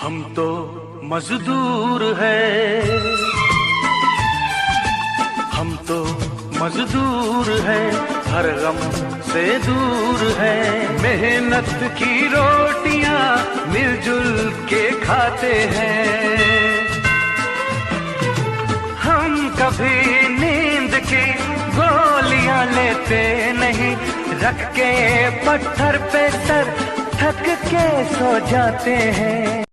हम तो मजदूर हैं, हम तो मजदूर हैं, हर गम से दूर हैं। मेहनत की रोटियां मिलजुल के खाते हैं। हम कभी नींद की गोलियां लेते नहीं, रख के पत्थर पे सर थक के सो जाते हैं।